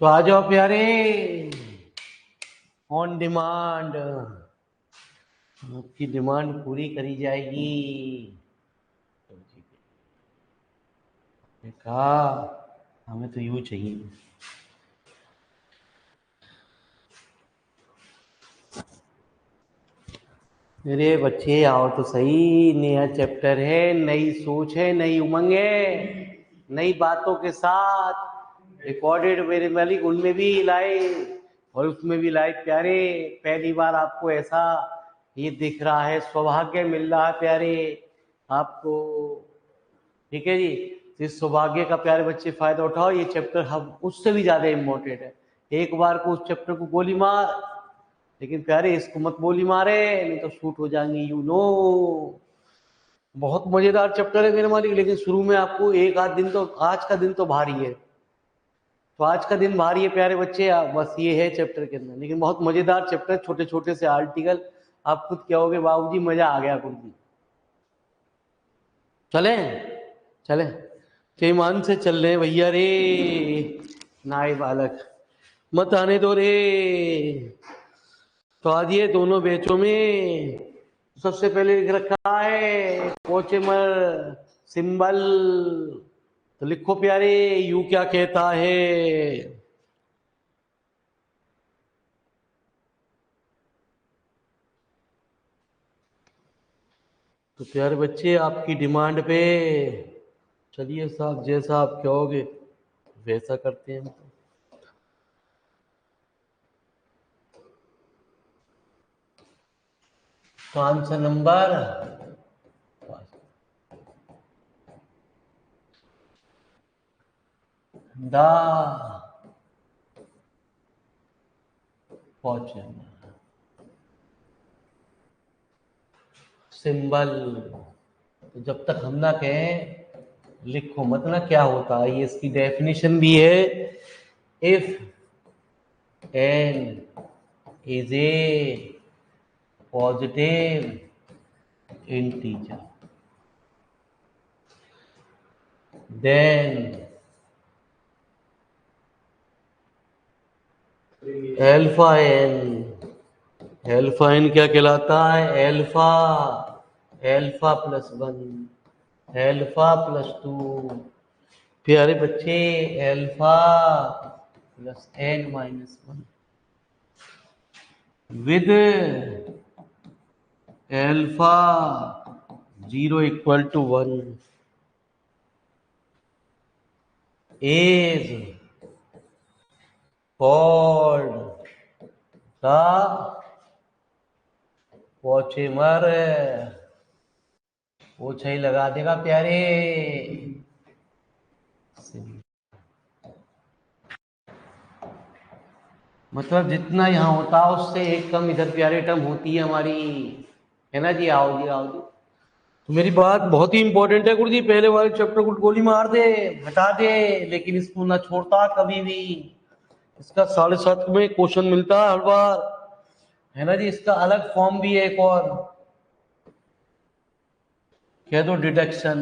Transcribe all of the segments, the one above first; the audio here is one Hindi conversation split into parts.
तो आ जाओ प्यारे, ऑन डिमांड आपकी डिमांड पूरी करी जाएगी। कहा हमें तो यूं चाहिए। मेरे बच्चे आओ तो सही, नया चैप्टर है, नई सोच है, नई उमंग है, नई बातों के साथ रिकॉर्डेड मेरे मालिक उनमें भी लाए और उसमें भी लाए प्यारे। पहली बार आपको ऐसा ये दिख रहा है, सौभाग्य मिल रहा है प्यारे आपको। ठीक है जी, इस सौभाग्य का प्यारे बच्चे फायदा उठाओ। ये चैप्टर हम उससे भी ज्यादा इम्पोर्टेंट है। एक बार को उस चैप्टर को गोली मार, लेकिन प्यारे इसको मत गोली मारे, नहीं तो शूट हो जाएंगे यू नो। बहुत मजेदार चैप्टर है मेरे मालिक, लेकिन शुरू में आपको एक आध दिन तो, आज का दिन तो भारी है, तो आज का दिन भारी है प्यारे बच्चे। बस ये है चैप्टर के अंदर, लेकिन बहुत मजेदार चैप्टर, छोटे छोटे से आर्टिकल। आप खुद कहोगे बाबूजी मजा आ गया कुछ। चले चले ईमान से चल रहे भैया रे, नाय बालक मत आने दो रे। तो आज ये दोनों बैचों में सबसे पहले लिख रखा है कोचेमर सिंबल। तो लिखो प्यारे, यू क्या कहता है। तो प्यारे बच्चे आपकी डिमांड पे चलिए साहब, जैसा आप कहोगे वैसा करते हैं। तो answer number the Fortune symbol. तो जब तक हम ना कहें लिखो मत ना क्या होता है, ये इसकी डेफिनेशन भी है। If n is a positive integer then alpha n क्या कहलाता है, alpha alpha plus one, alpha plus two. प्यारे बच्चे alpha plus n minus one with alpha 0 equal to 1 is called the Pochhammer. पोछा ही लगा देगा प्यारे। मतलब जितना यहाँ होता है उससे एक कम इधर प्यारे टर्म होती है हमारी, है ना जी। आओ जी आओ जी। तो मेरी बात बहुत ही इंपॉर्टेंट है गुरु जी, पहले वाले चैप्टर को गोली मार दे, हटा दे, लेकिन इसको ना छोड़ता कभी भी। इसका 7.5 में क्वेश्चन मिलता है हर बार, है ना जी। इसका अलग फॉर्म भी है एक और, कह दो डिडक्शन।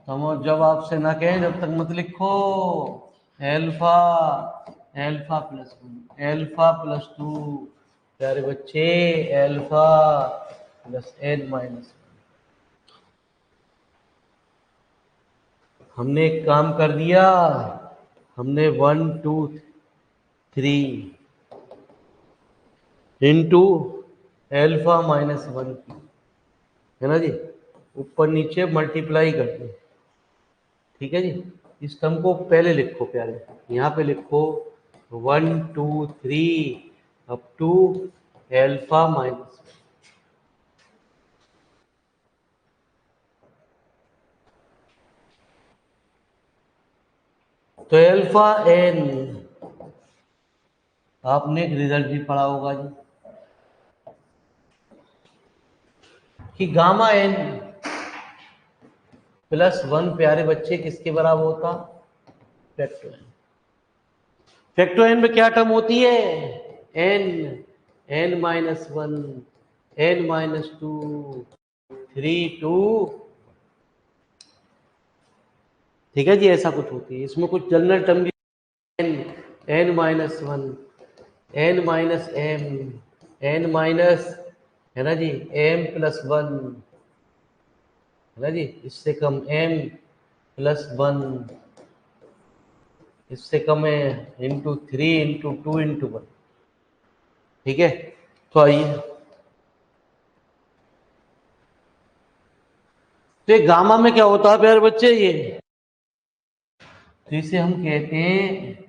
हम जब आपसे ना कहें जब तक मत लिखो। Alpha alpha plus one alpha plus two, प्यारे बच्चे एल्फा प्लस एन माइनस। हमने एक काम कर दिया, हमने 1 2 3 इंटू एल्फा माइनस वन की, है ना जी, ऊपर नीचे मल्टीप्लाई कर दो। ठीक है जी। इस टर्म को पहले लिखो प्यारे, यहाँ पे लिखो 1 2 3 अप टू एल्फा माइनस। तो एल्फा एन, आपने एक रिजल्ट भी पढ़ा होगा जी कि गामा एन प्लस वन प्यारे बच्चे किसके बराबर होता, फैक्टो एन। फैक्टो एन में क्या टर्म होती है, n n minus one n minus two 3 2। ठीक है जी, ऐसा कुछ होती है। इसमें कुछ general term n minus one, n minus m, n minus, है ना जी, m प्लस वन, है ना जी, इससे कम m प्लस वन, इससे कम है into three into two into one. ठीक है, तो आइए, तो ये गामा में क्या होता है प्यारे बच्चे, ये तो इसे हम कहते हैं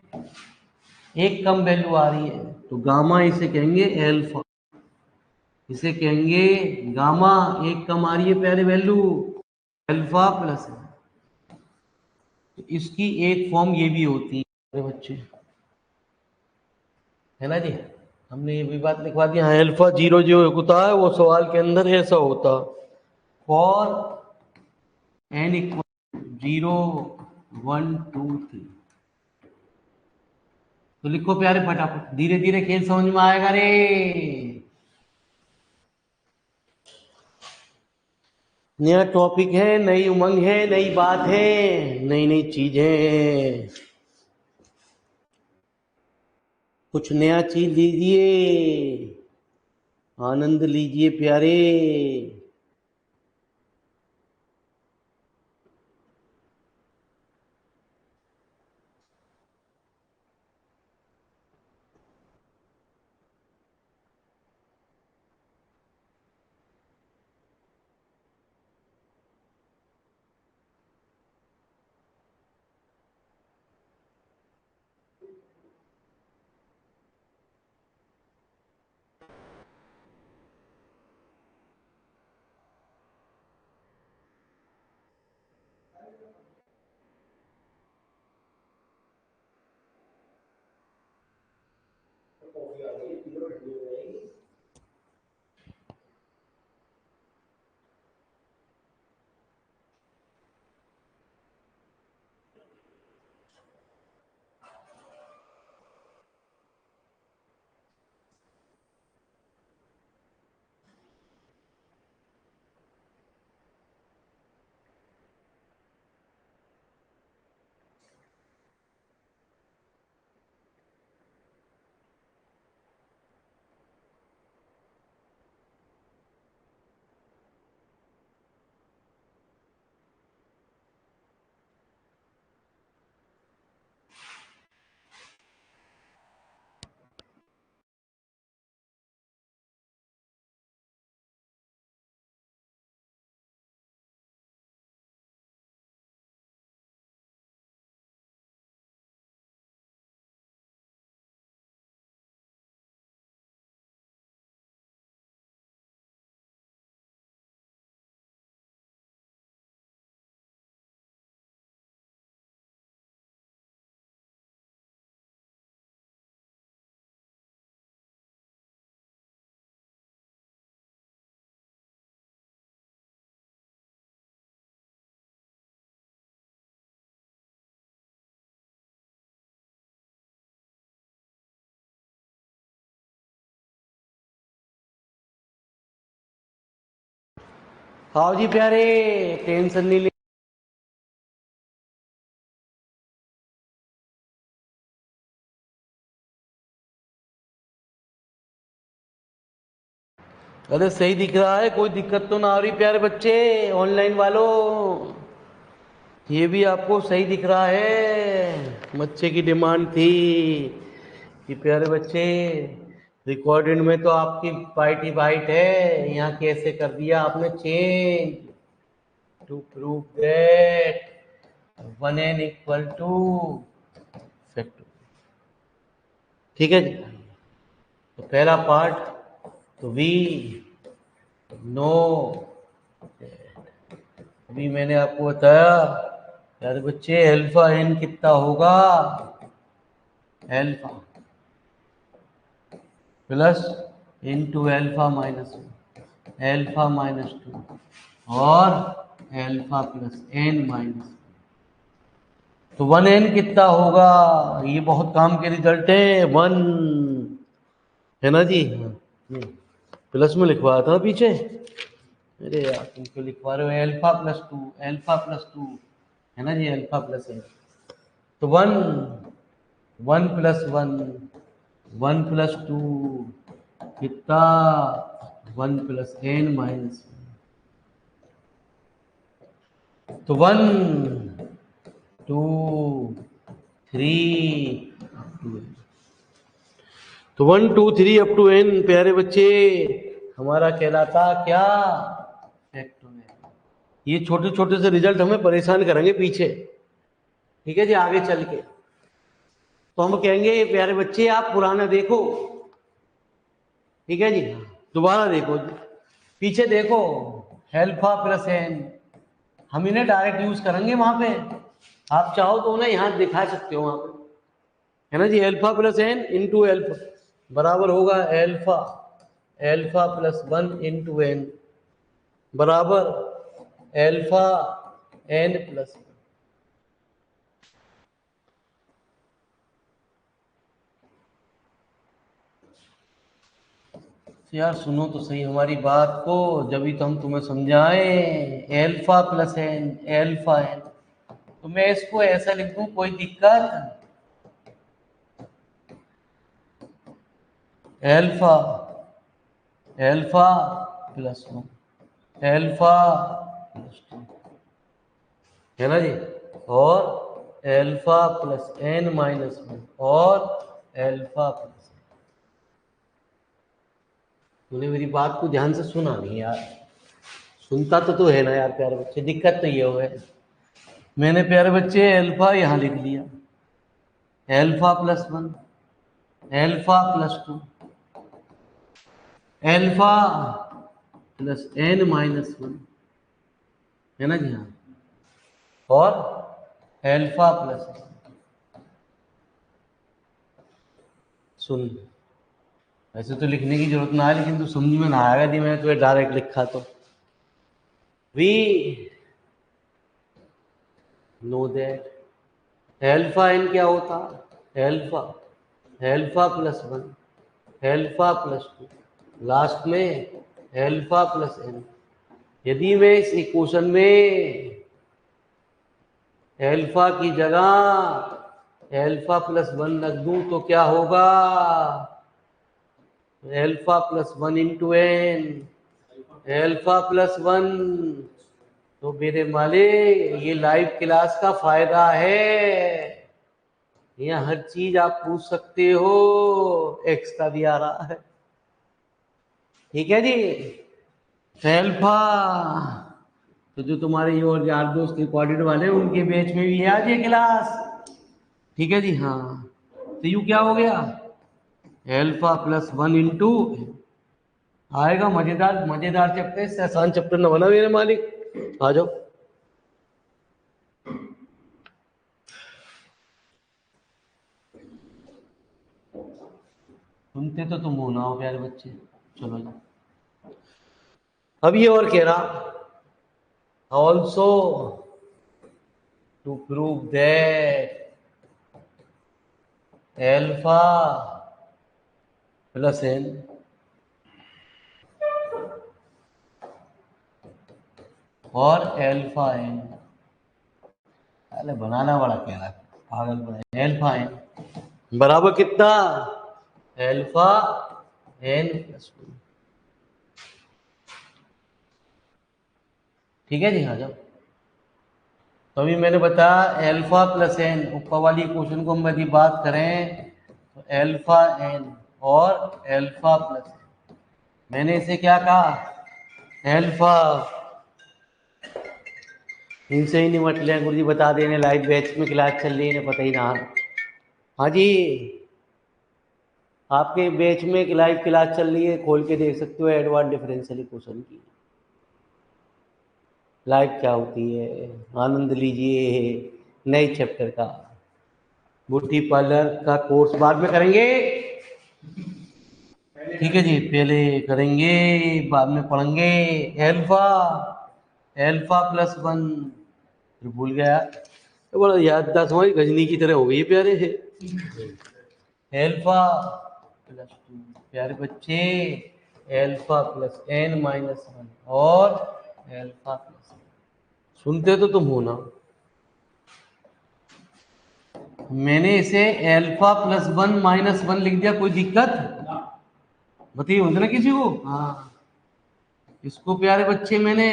एक कम वैल्यू आ रही है तो गामा, इसे कहेंगे एल्फा, इसे कहेंगे गामा। एक कम आ रही है प्यारे वैल्यू, अल्फा प्लस है। तो इसकी एक फॉर्म ये भी होती है प्यारे बच्चे, है ना जी। हमने ये भी बात लिखवा दी, हाँ अल्फा जीरो जो होता है वो सवाल के अंदर ऐसा होता, for n equal zero one two three. तो लिखो प्यारे फटाफट, धीरे धीरे खेल समझ में आएगा रे। नया टॉपिक है, नई उमंग है, नई बात है, नई नई चीजें, कुछ नया चीज लीजिए, आनंद लीजिए प्यारे। आओ जी प्यारे, टेंशन नहीं ले। अरे सही दिख रहा है, कोई दिक्कत तो ना आ रही प्यारे बच्चे ऑनलाइन वालों, ये भी आपको सही दिख रहा है। बच्चे की डिमांड थी कि प्यारे बच्चे रिकॉर्डेड में तो आपकी वाइट ही वाइट है, यहाँ कैसे कर दिया आपने change to prove that one n equal to factor. ठीक है जी, तो पहला पार्ट, तो वी नो, अभी मैंने आपको बताया यार बच्चे, अल्फा एन कितना होगा, alpha plus into alpha minus alpha minus two और अल्फा प्लस एन माइनस। तो वन एन कितना होगा, ये बहुत काम के रिजल्ट है, वन, है ना जी। प्लस में लिखवाया था पीछे, अरे यार तुम क्यों लिखवा रहे हो, alpha plus two, alpha plus two है ना जी, अल्फा प्लस एन। तो 1 1 प्लस 1 1 प्लस 2 कितना 1 प्लस एन माइनस। तो 1 2 3 तो 1 2 3 अप टू एन प्यारे बच्चे हमारा कहलाता क्या, फैक्टोरियल। ये छोटे छोटे से रिजल्ट हमें परेशान करेंगे पीछे, ठीक है जी, आगे चल के। तो हम कहेंगे प्यारे बच्चे आप पुराना देखो, ठीक है जी, दोबारा देखो जी, पीछे देखो, अल्फा प्लस एन, हम इन्हें डायरेक्ट यूज करेंगे वहां पे। आप चाहो तो उन्हें यहां दिखा सकते हो वहां पे, है ना जी। Alpha plus n into alpha बराबर होगा alpha alpha plus 1 into n बराबर एल्फा एन प्लस। यार सुनो तो सही हमारी बात को, जब भी तो हम तुम्हें समझाएं। Alpha plus n alpha n, तो मैं इसको ऐसा लिख दूं, कोई दिक्कत? Alpha alpha plus 1 alpha plus 2, है ना जी, और एल्फा प्लस एन माइनस 1 और एल्फा प्लस। तूने मेरी बात को ध्यान से सुना नहीं यार, सुनता तो है ना यार प्यारे बच्चे, दिक्कत तो ये हो है। मैंने प्यारे बच्चे एल्फा यहां लिख लिया, alpha plus 1 alpha plus 2 alpha plus n minus 1, है ना जी, हाँ, और एल्फा प्लस। सुन, वैसे तो लिखने की जरूरत ना है, लेकिन तू समझ में ना आएगा थी, मैंने तुम्हें डायरेक्ट लिखा तो। We know that alpha n क्या होता, alpha alpha plus 1 alpha plus 2 last में एल्फा प्लस एन। यदि मैं इस इक्वेशन में एल्फा की जगह एल्फा प्लस 1 रख दूं तो क्या होगा, alpha plus 1 into n alpha plus 1। तो मेरे मालिक ये लाइव क्लास का फायदा है, यहाँ हर चीज आप पूछ सकते हो, एक्स का भी आ रहा है, ठीक है जी। एल्फा तो जो तुम्हारे और यार दोस्त रिकॉर्डेड वाले उनके बैच में भी है आज ये क्लास, ठीक है जी, हाँ। तो यू क्या हो गया, एल्फा प्लस 1 इंटू आएगा। मजेदार मजेदार चैप्टर, इससे आसान चैप्टर न बना मेरे मालिक, आ जाओ। सुनते तो तुम होना हो प्यारे बच्चे, चलो जी। अब ये और कह रहा, also to prove that alpha plus n और एल्फा एन, अरे बनाना बड़ा कह रहा, पागल बना। एल्फा एन बराबर कितना, एल्फा एन प्लस 2, ठीक है जी, आ जाओ। तो अभी मैंने बताया एल्फा प्लस एन, ऊपर वाली क्वेश्चन को हम यदि बात करें तो एल्फा एन और एल्फा प्लस एन, मैंने इसे क्या कहा, एल्फा। इनसे ही निमट लें, गुरु जी बता देने, लाइव बैच में क्लास चल रही है, पता ही ना। हाँ जी, आपके बैच में एक लाइव क्लास चल रही है, खोल के देख सकते हो, एडवांस डिफरेंशियल इक्वेशन की लाइव क्या होती है, आनंद लीजिए नए चैप्टर का। ब्यूटी पार्लर का कोर्स बाद में करेंगे, ठीक है जी, पहले करेंगे बाद में पढ़ेंगे। एल्फा एल्फा प्लस 1, फिर भूल गया तो बड़ा याददाश्त हमारी गजनी की तरह हो गई प्यारे है। एल्फा प्लस 2 प्यारे बच्चे, एल्फा प्लस एन माइनस 1 और एल्फा प्लस, सुनते तो तुम हो ना, मैंने इसे अल्फा प्लस 1 - 1 लिख दिया, कोई दिक्कत बताइए होता ना किसी को? हाँ, इसको प्यारे बच्चे मैंने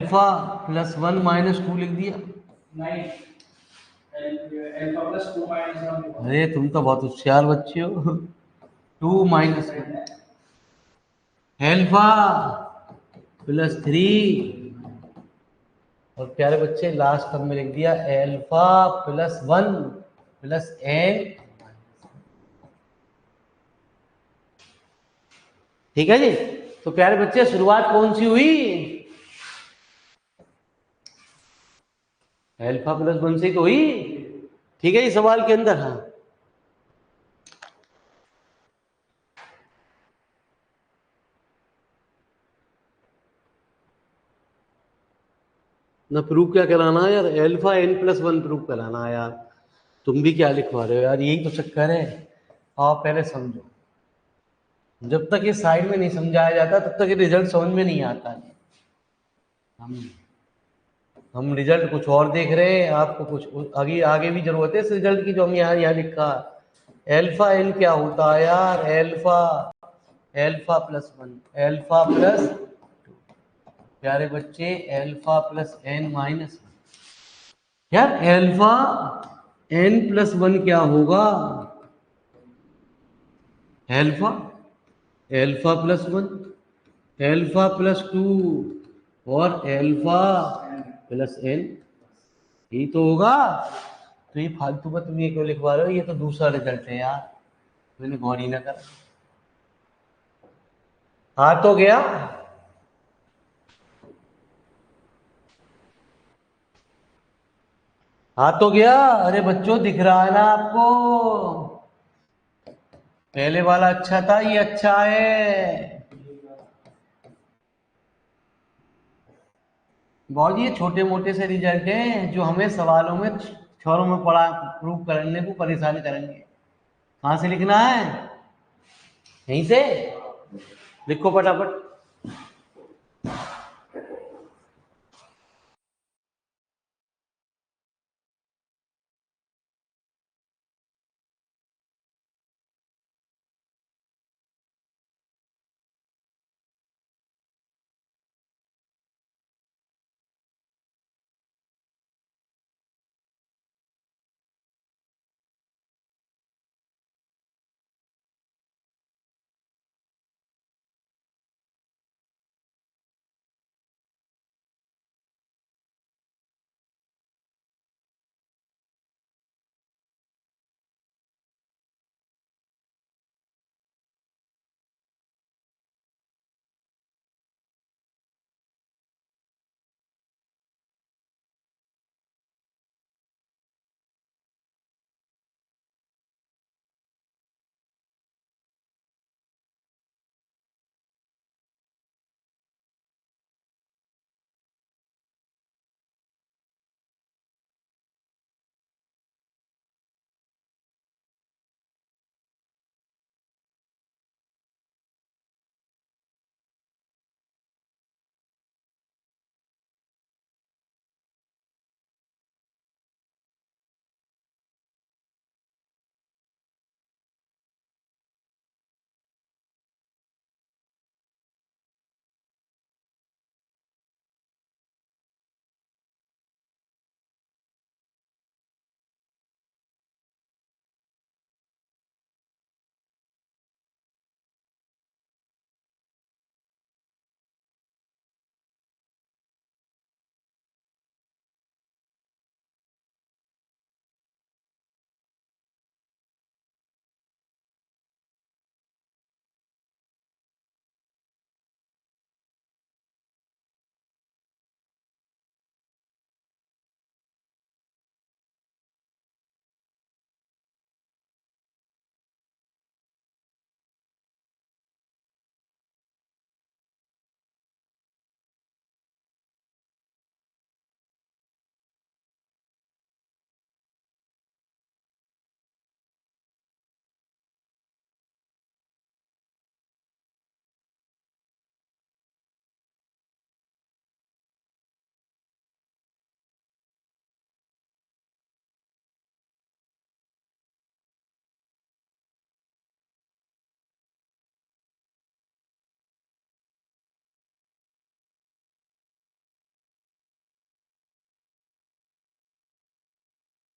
अल्फा प्लस 1 - 2 लिख दिया। नहीं, अल्फा प्लस 2 - 1। अरे तुम तो बहुत होशियार बच्चे हो। 2 - 1 अल्फा प्लस 3, और प्यारे बच्चे लास्ट टर्म में लिख दिया अल्फा प्लस 1 प्लस एन। ठीक है जी। तो प्यारे बच्चे शुरुआत कौन सी हुई? अल्फा प्लस 1 से तो हुई। ठीक है, इस सवाल के अंदर। हाँ, ना प्रूफ क्या कराना है यार? अल्फा n+1 प्रूफ कराना है यार। तुम भी क्या लिखवा रहे हो यार, यही तो चक्कर है। आप पहले समझो, जब तक ये साइड में नहीं समझाया जाता तब तक ये रिजल्ट समझ में नहीं आता है। हम हम रिजल्ट कुछ और देख रहे हैं, आपको कुछ आगे आगे भी जरूरत है इस रिजल्ट की जो हम यहाँ लिखा। एल्फा एन क्या होता है यार? Alpha alpha plus 1 alpha plus, प्यारे बच्चे, एल्फा प्लस n - 1। यार एल्फा n+1 क्या होगा? Alpha alpha plus 1 alpha plus 2 और एल्फा प्लस n, यही तो होगा। तो ये फालतू का तुम ये क्यों लिखवा रहे हो? ये तो दूसरा रिजल्ट है यार, मैंने गौर ही ना करा। हाँ तो गया। हाँ तो गया। अरे बच्चों दिख रहा है ना आपको? पहले वाला अच्छा था, ये अच्छा है। बहुत ये छोटे मोटे से रिजल्ट हैं जो हमें सवालों में छोरों में पढ़ा प्रूव करने को परेशान करेंगे। कहाँ से लिखना है? यहीं से लिखो फटाफट।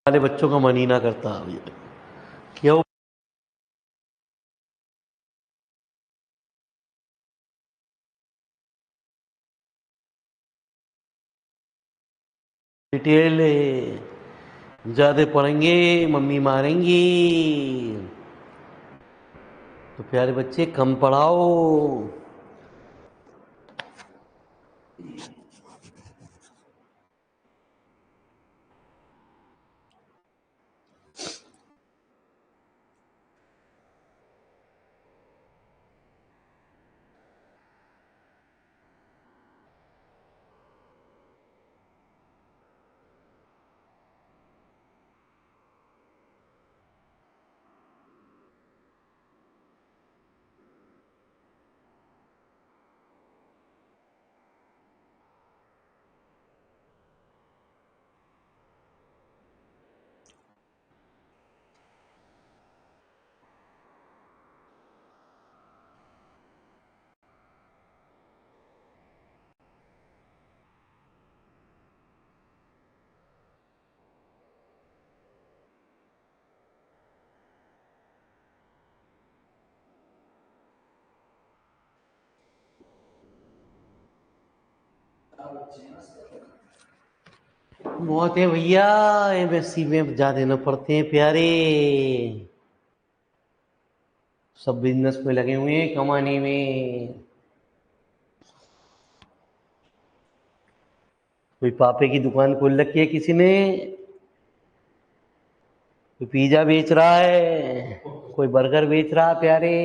वाले बच्चों का मन ही ना करता क्यों। डिटेल ज्यादा पढ़ेंगे मम्मी मारेंगी, तो प्यारे बच्चे कम पढ़ाओ। बहुत है भैया, एमएससी में ज्यादा न पढ़ते हैं प्यारे, सब बिजनेस में लगे हुए हैं कमाने में। कोई पापे की दुकान खोल रखी है किसी ने, कोई पिज्जा बेच रहा है, कोई बर्गर बेच रहा है प्यारे,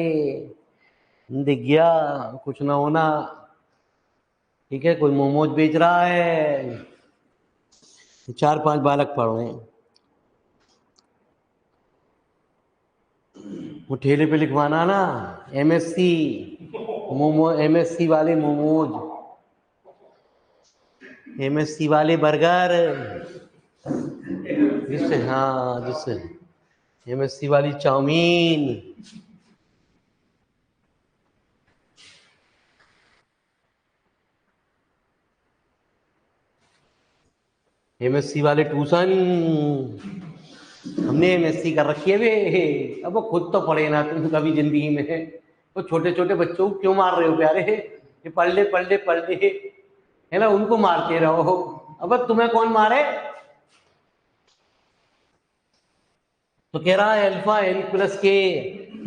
दिख गया कुछ ना होना। ठीक है, कोई मोमोज बेच रहा है, 4-5 बालक पढ़ रहे हैं। वो ठेले पे लिखवाना ना एमएससी मोमो, एमएससी वाले मोमोज, एमएससी वाले बर्गर, जिससे हाँ जिससे एमएससी वाली चाउमीन, एमएससी वाले ट्यूशन। हमने एमएससी कर रखी है वे, अब वो खुद तो पढ़े ना तुम कभी जिंदगी में। तो छोटे छोटे बच्चों को क्यों मार रहे हो प्यारे, ये पढ़ ले पढ़ ले पढ़ ले, है ना, उनको मारते रहो। अब तुम्हें कौन मारे। तो कह रहा है अल्फा एन प्लस के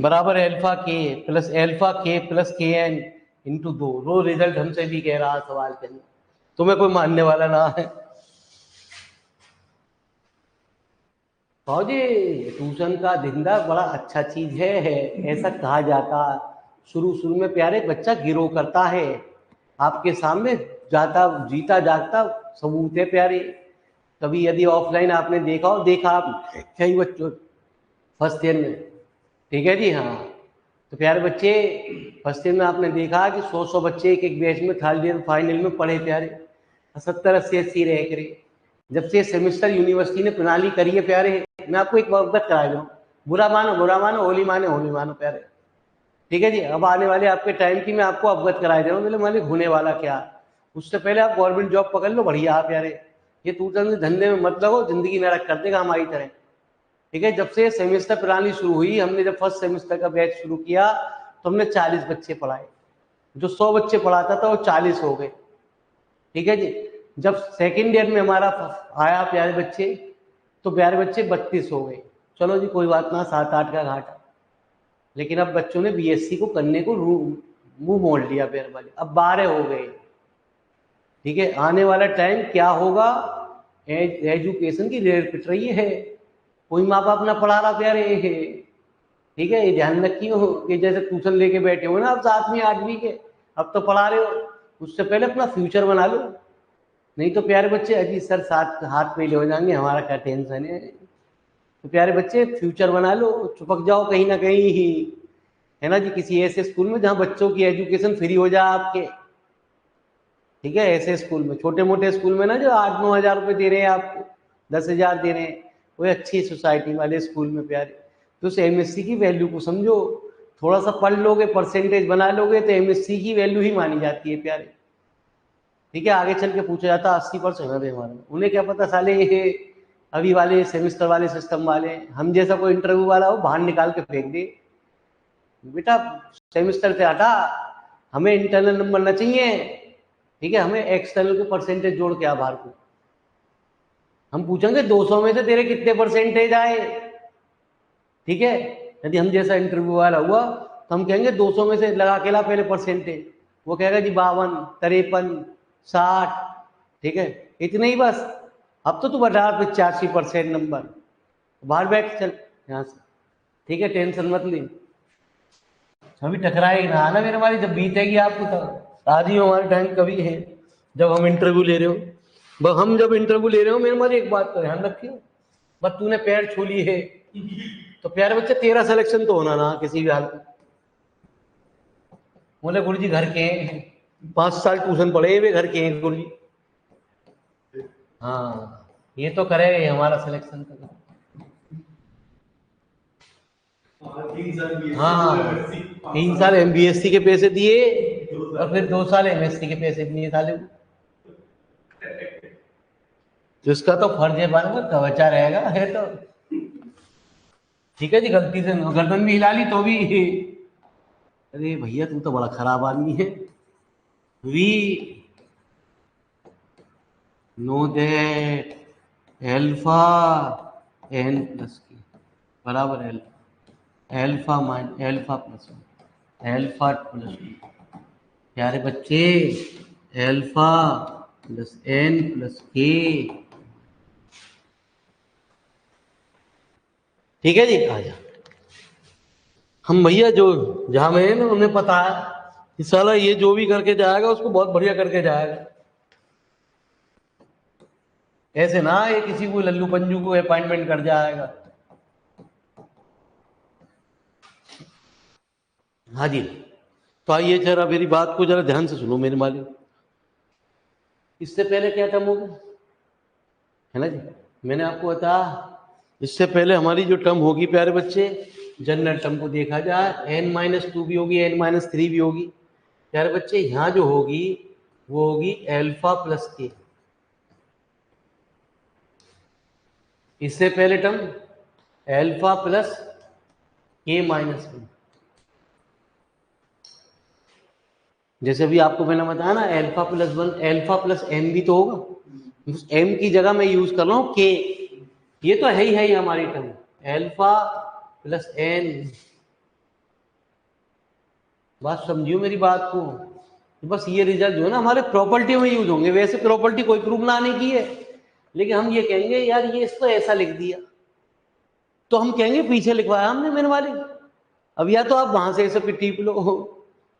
बराबर अल्फा के प्लस अल्फा के प्लस के एन इंटू 2। वो रिजल्ट हमसे भी कह रहा सवाल के अंदर, तुम्हें कोई मानने वाला ना है। जी ट्यूशन का धंधा बड़ा अच्छा चीज है, ऐसा कहा जाता। शुरू शुरू में प्यारे बच्चा गिरो करता है, आपके सामने जाता जीता जागता सबूत है प्यारे। कभी यदि ऑफलाइन आपने देखा हो, देखा आप कई बच्चों फर्स्ट ईयर में, ठीक है जी हाँ, तो प्यारे बच्चे फर्स्ट ईयर में आपने देखा कि 100 बच्चे एक एक बैच में थर्ड ईयर फाइनल में पढ़े प्यारे, 70-80 रह करे। जब से सेमेस्टर यूनिवर्सिटी ने प्रणाली करी है प्यारे, मैं आपको एक अवगत करा दूं, बुरा मानो होली मानो प्यारे। ठीक है जी, अब आने वाले आपके टाइम की मैं आपको अवगत कराई दे रहा हूँ, मेरे मालिक होने वाला क्या। उससे पहले आप गवर्नमेंट जॉब पकड़ लो, बढ़िया आप प्यारे, ये ट्यूशन धंधे में मत लगो, जिंदगी नरक कर देगा हमारी तरह। ठीक है, जब से सेमेस्टर प्रणाली शुरू हुई, हमने जब फर्स्ट सेमेस्टर का बैच शुरू किया तो हमने 40 बच्चे पढ़ाए, जो 100 बच्चे पढ़ाता था वो 40 हो गए। ठीक है जी, जब सेकेंड ईयर में हमारा आया प्यारे बच्चे, तो प्यारे बच्चे 32 हो गए। चलो जी कोई बात ना, 7-8 का घाटा। लेकिन अब बच्चों ने बीएससी को करने को मुंह मोड़ लिया प्यारे वाले, अब 12 हो गए। ठीक है, आने वाला टाइम क्या होगा, एजुकेशन की रेट पिट रही है, कोई माँ बाप ना पढ़ा रहा प्यारे। ठीक है, ये ध्यान रखियो कि जैसे ट्यूशन लेके बैठे हो ना आप 7वीं 8वीं के, अब तो पढ़ा रहे हो, उससे पहले अपना फ्यूचर बना लो। नहीं तो प्यारे बच्चे अजी सर साथ हाथ में ले हो जाएंगे, हमारा क्या टेंशन है। तो प्यारे बच्चे फ्यूचर बना लो, चिपक जाओ कहीं ना कहीं ही, है ना जी, किसी ऐसे स्कूल में जहाँ बच्चों की एजुकेशन फ्री हो जाए आपके। ठीक है, ऐसे स्कूल में, छोटे मोटे स्कूल में ना जो 8-9 हज़ार रुपये दे रहे हैं आपको, 10,000 दे रहे हैं, कोई अच्छी सोसाइटी वाले स्कूल में प्यारे, तो उस एमएससी की वैल्यू को समझो। थोड़ा सा पढ़ लोगे, परसेंटेज बना लोगे, तो एमएससी की वैल्यू ही मानी जाती है प्यारे। ठीक है, आगे चल के पूछा जाता 80% है हमारे, उन्हें क्या पता साले ये अभी वाले सेमेस्टर वाले सिस्टम वाले, हम जैसा कोई इंटरव्यू वाला हो बाहर निकाल के फेंक दे, बेटा सेमेस्टर से हटा, हमें इंटरनल नंबर ना चाहिए, ठीक है, हमें एक्सटर्नल के परसेंटेज जोड़ के आ बाहर को। हम पूछेंगे 200 में से तेरे कितने परसेंटेज आए, ठीक है, यदि हम जैसा इंटरव्यू वाला हुआ तो हम कहेंगे 200 में से लगा के ला पहले परसेंटेज, वो कहेगा जी 52, 53, 60, ठीक है, इतने ही बस। अब तो तू बता 85% नंबर, बाहर बैठ चल यहाँ से, ठीक है, टेंशन मत ली, अभी टकराएगी ना आना मेरे वाली, जब बीतेगी आपको तो आज ही हमारे टाइम कभी है जब हम इंटरव्यू ले रहे हो, बस हम जब इंटरव्यू ले रहे हो मेरे वाली एक बात का ध्यान रखियो, बस तूने पैर छू ली है तो प्यारे बच्चे तेरा सिलेक्शन तो होना ना किसी भी हालत में। बोले गुरु जी घर के 5 साल ट्यूशन पढ़े हुए घर के गुरु जी, हाँ ये तो करेगा हमारा सिलेक्शन का। हाँ 3 साल MBSC के पैसे दिए और फिर 2 साल MSc के पैसे भी नहीं साले, जिसका तो फर्ज है बार का बच्चा रहेगा है तो ठीक है जी, गलती से गर्दन भी हिला ली तो भी, अरे भैया तू तो बड़ा खराब आदमी है। We know that alpha n plus के बराबर alpha mine alpha plus alpha plus, प्यारे बच्चे एल्फा प्लस n प्लस के, ठीक है जी। आ जा हम भैया जो जहां में है ना उन्हें पता है कि साला ये जो भी करके जाएगा उसको बहुत बढ़िया करके जाएगा, ऐसे ना ये किसी को लल्लू पंजू को अपॉइंटमेंट कर जाएगा। हाँ जी, तो आइए जरा मेरी बात को जरा ध्यान से सुनो मेरे मालिक। इससे पहले क्या टर्म होगा है ना जी, मैंने आपको बताया इससे पहले हमारी जो टर्म होगी प्यारे बच्चे, जनरल टर्म को देखा जाए n-2 भी होगी, n-3 भी होगी प्यारे बच्चे, यहाँ जो होगी वो होगी एल्फा प्लस के। इससे पहले टर्म एल्फा प्लस के माइनस 1, जैसे भी आपको मैंने बताया ना alpha plus 1, alpha plus m भी तो होगा, उस m की जगह मैं यूज कर रहा हूँ k, ये तो है ही हमारी टर्म एल्फा प्लस n। बात समझियो मेरी बात को, बस ये रिजल्ट जो है ना हमारे प्रॉपर्टी में यूज होंगे, वैसे प्रॉपर्टी कोई प्रूव लाने की है, लेकिन हम ये कहेंगे यार ये इसको ऐसा लिख दिया तो हम कहेंगे पीछे लिखवाया हमने मेरे वाले। अब या तो आप वहां से ऐसे टिप लो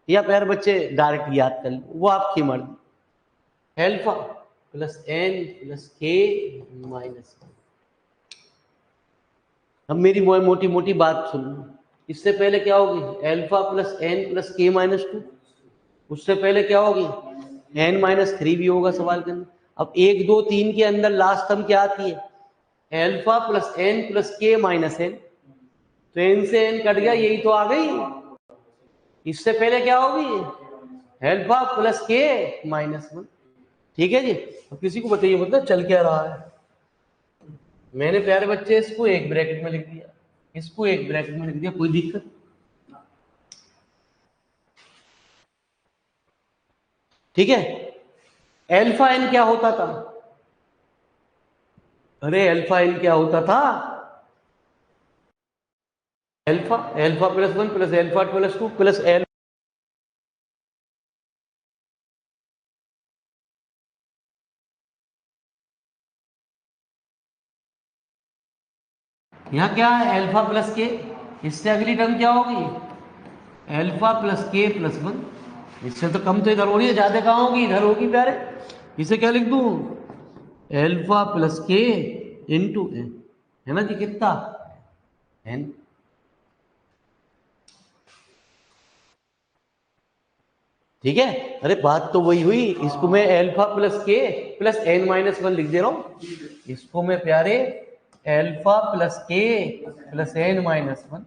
या प्यारे बच्चे डायरेक्ट याद कर लो, वो आपकी मर्जी। एल्फा प्लस n प्लस के माइनस, अब मेरी मोटी मोटी बात सुन लो, इससे पहले क्या होगी एल्फा प्लस n प्लस के माइनस 2, उससे पहले क्या होगी n-3 भी होगा सवाल के अंदर। अब 1 2 3 के अंदर लास्ट टर्म क्या आती है एल्फा प्लस n प्लस के माइनस n, तो n से n कट गया, यही तो आ गई। इससे पहले क्या होगी एल्फा प्लस के माइनस 1, ठीक है जी। अब किसी को बताइए मतलब चल क्या रहा है, मैंने प्यारे बच्चे इसको एक ब्रैकेट में लिख दिया, इसको एक ब्रैकेट में लिख दिया, कोई दिक्कत, ठीक है। एल्फा n क्या होता था, अरे एल्फा n क्या होता था, alpha plus 1 plus alpha plus 2 plus L, यहाँ क्या है एल्फा प्लस के, इससे अगली टर्म क्या होगी एल्फा प्लस के प्लस 1, इससे तो कम तो इधर हो रही है, ज्यादा कहाँ होगी इधर होगी प्यारे, इसे क्या लिख दूं एल्फा प्लस के इंटू एन, है ना जी, कितना एन, ठीक है। अरे बात तो वही हुई, इसको मैं एल्फा प्लस के प्लस n माइनस 1 लिख दे रहा हूं, इसको मैं प्यारे एल्फा प्लस के प्लस n माइनस 1,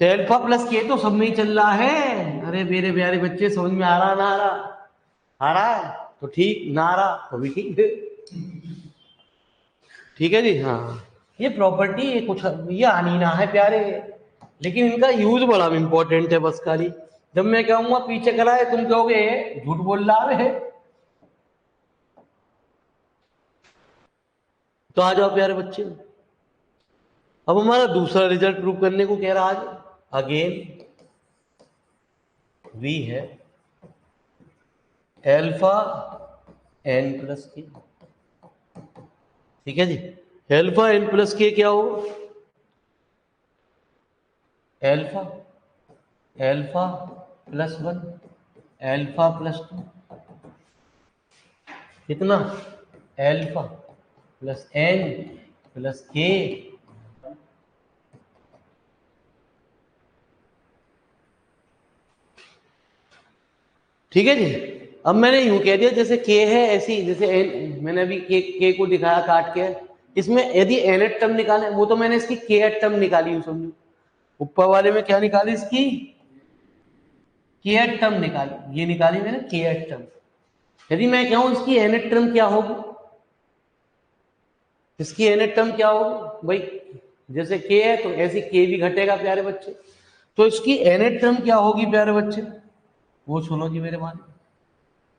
तो एल्फा प्लस के तो सब में ही चल रहा है। अरे मेरे प्यारे बच्चे समझ में आ रहा ना आ रहा, आ रहा है तो ठीक, ना आ रहा तो भी ठीक, ठीक है जी। हाँ, ये प्रॉपर्टी ये कुछ ये आनी ना है प्यारे, लेकिन इनका यूज बड़ा इंपॉर्टेंट है। बस खाली जब मैं कहूंगा पीछे करा है, तुम कहोगे झूठ बोल रहा है। तो आ जाओ प्यारे बच्चे, अब हमारा दूसरा रिजल्ट प्रूव करने को कह रहा आज। अगेन वी है एल्फा एन प्लस के। ठीक है जी, एल्फा एन प्लस के क्या हो? Alpha alpha plus 1 alpha plus 2 कितना? एल्फा प्लस एन प्लस के। ठीक है जी। अब मैंने यूं कह दिया जैसे के है ऐसी, जैसे एन मैंने अभी के को दिखाया काट के। इसमें यदि एन एट टर्म निकाले, वो तो मैंने इसकी के एट टर्म निकाली हूं, समझो। ऊपर वाले में क्या निकाली? इसकी के एट टर्म निकाली, ये निकाली मैंने के एट टर्म। यदि मैं कहूं इसकी एन एट टर्म क्या होगी, इसकी एन एट टर्म क्या होगी भाई? जैसे के है तो ऐसे के भी घटेगा प्यारे बच्चे, तो इसकी एन एट टर्म क्या होगी प्यारे बच्चे? वो सुनो जी मेरे मान,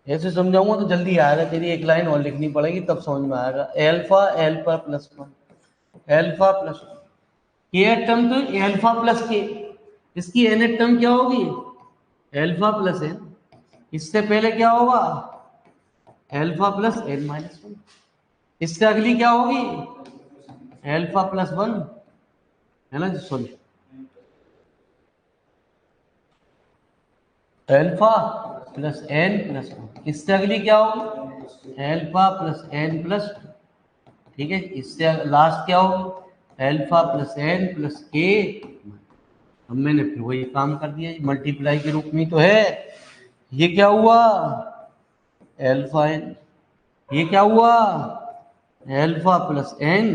ऐसे समझाऊंगा तो जल्दी आएगा, तेरी एक लाइन और लिखनी पड़ेगी तब समझ में आएगा। Alpha alpha plus 1 alpha plus k eight term तो एल्फा प्लस के, इसकी एन एट टर्म क्या होगी? Alpha plus n. इससे पहले क्या होगा? Alpha plus n minus 1। इससे अगली क्या होगी? एल्फा प्लस 1, है ना जी? Sorry, alpha plus n plus 1। इससे अगली क्या होगी? Alpha plus n plus 2। ठीक है, इससे लास्ट क्या होगी? एल्फा प्लस एन प्लस के। अब मैंने फिर वही काम कर दिया, मल्टीप्लाई के रूप में तो है। ये क्या हुआ? Alpha n. ये क्या हुआ? Alpha plus n.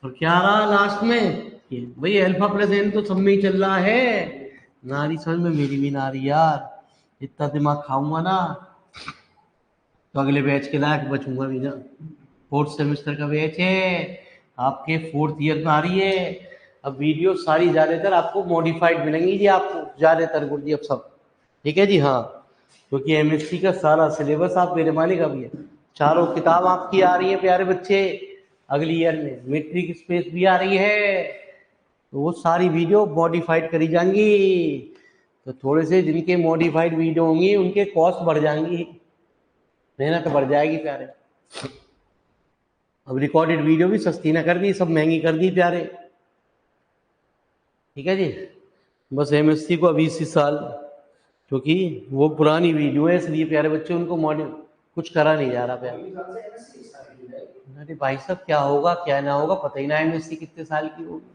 और क्या रहा लास्ट में? भाई एल्फा प्लस एन तो सब में ही चल रहा है। नारी समझ में, मेरी भी नारी यार, इतना दिमाग खाऊंगा ना तो अगले बैच के लायक बचूंगा भी ना। फोर्थ सेमेस्टर का बैच है, आपके फोर्थ ईयर में आ रही है। अब वीडियो सारी ज़्यादातर आपको मॉडिफाइड मिलेंगी जी, आपको ज़्यादातर गुरु जी अब सब। ठीक है जी। हाँ, क्योंकि एमएससी का सारा सिलेबस आप मेरे मालिक अभी है, चारों किताब आपकी आ रही है प्यारे बच्चे। अगली ईयर में मेट्रिक स्पेस भी आ रही है, तो वो सारी वीडियो मॉडिफाइड करी जाएंगी। तो थोड़े से जिनके मॉडिफाइड वीडियो होंगी उनके कॉस्ट बढ़ जाएंगी, मेहनत बढ़ जाएगी प्यारे। अब रिकॉर्डेड वीडियो भी सस्ती ना कर दी, सब महंगी कर दी प्यारे। ठीक है जी। बस एमएससी को अभी इसी साल, क्योंकि वो पुरानी वीडियो है इसलिए प्यारे बच्चे उनको मॉडल कुछ करा नहीं जा रहा प्यारे। अरे भाई साहब, क्या होगा क्या ना होगा पता ही ना, एमएससी कितने साल की होगी।